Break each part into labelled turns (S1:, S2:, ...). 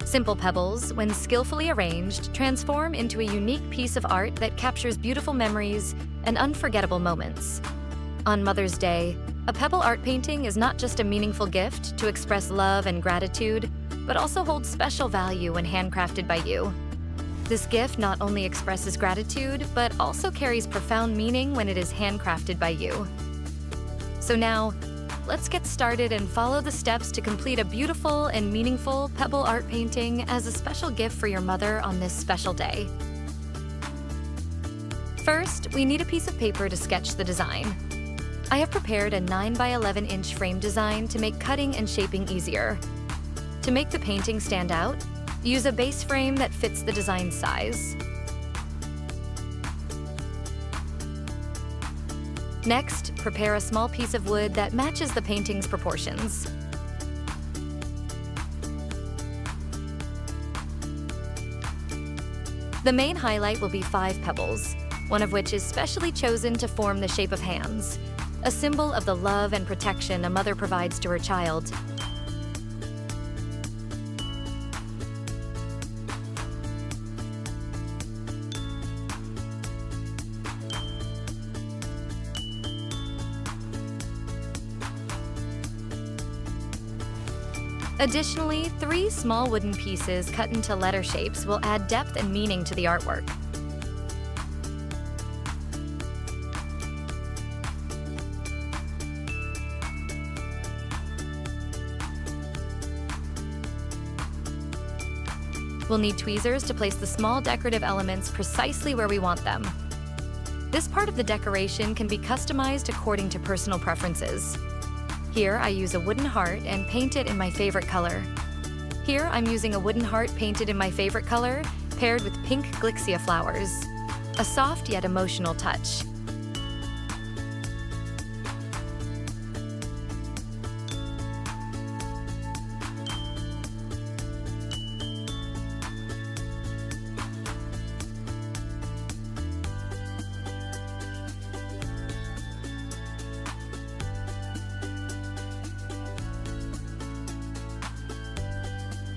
S1: Simple pebbles, when skillfully arranged, transform into a unique piece of art that captures beautiful memories and unforgettable moments. On Mother's Day, a pebble art painting is not just a meaningful gift to express love and gratitude, but also holds special value when handcrafted by you. This gift not only expresses gratitude, but also carries profound meaning when it is handcrafted by you. So now, let's get started and follow the steps to complete a beautiful and meaningful pebble art painting as a special gift for your mother on this special day. First, we need a piece of paper to sketch the design. I have prepared a 9 by 11 inch frame design to make cutting and shaping easier. To make the painting stand out, use a base frame that fits the design size. Next, prepare a small piece of wood that matches the painting's proportions. The main highlight will be 5 pebbles, one of which is specially chosen to form the shape of hands, a symbol of the love and protection a mother provides to her child. Additionally, 3 small wooden pieces cut into letter shapes will add depth and meaning to the artwork. We'll need tweezers to place the small decorative elements precisely where we want them. This part of the decoration can be customized according to personal preferences. Here, I use a wooden heart and paint it in my favorite color. Here, I'm using a wooden heart painted in my favorite color, paired with pink glixia flowers. A soft yet emotional touch.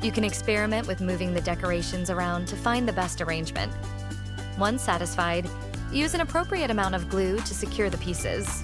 S1: You can experiment with moving the decorations around to find the best arrangement. Once satisfied, use an appropriate amount of glue to secure the pieces.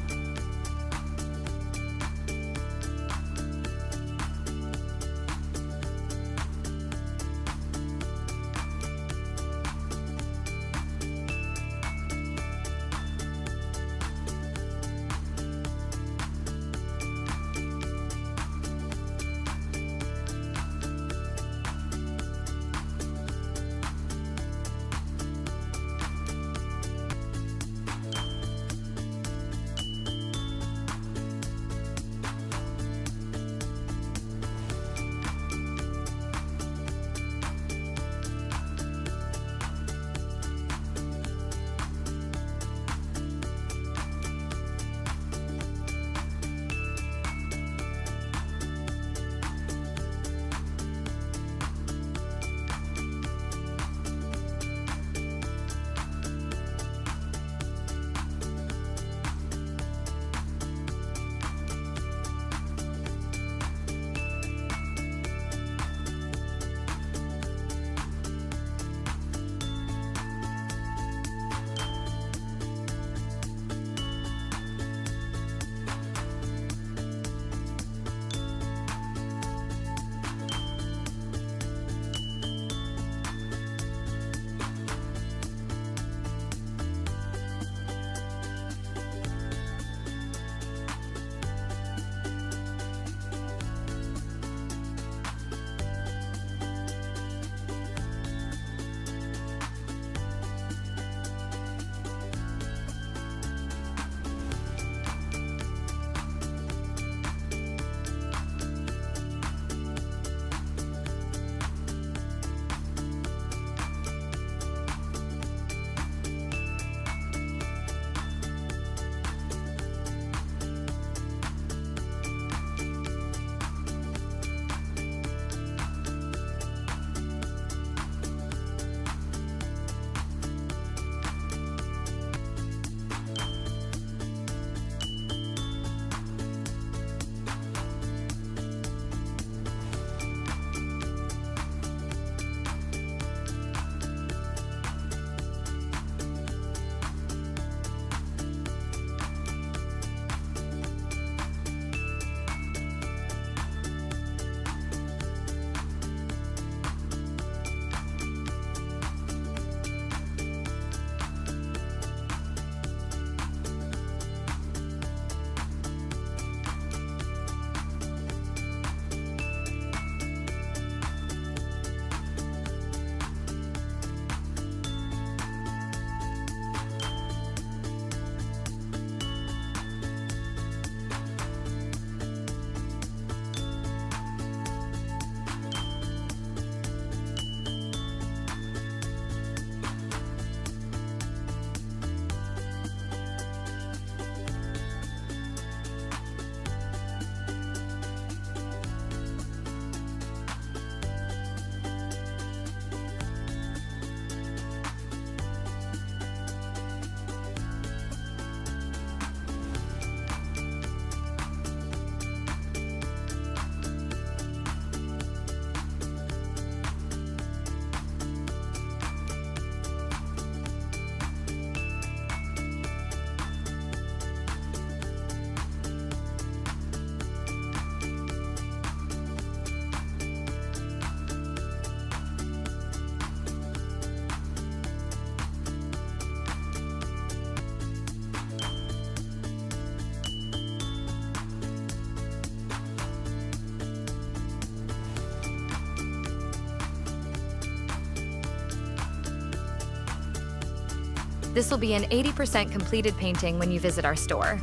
S1: This will be an 80% completed painting when you visit our store.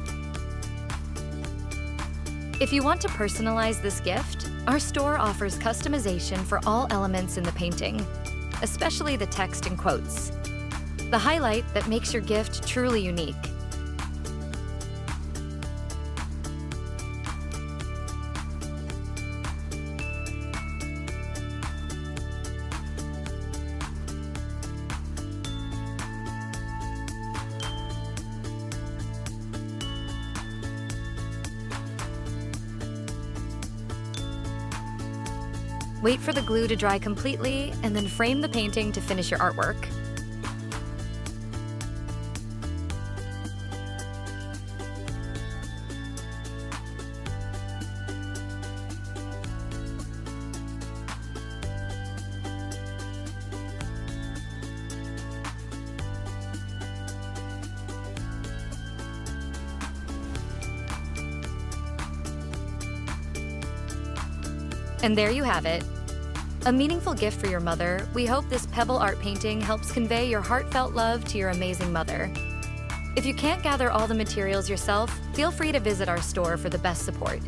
S1: If you want to personalize this gift, our store offers customization for all elements in the painting, especially the text and quotes, the highlight that makes your gift truly unique. Wait for the glue to dry completely, and then frame the painting to finish your artwork. And there you have it. A meaningful gift for your mother. We hope this Pebble art painting helps convey your heartfelt love to your amazing mother. If you can't gather all the materials yourself, feel free to visit our store for the best support.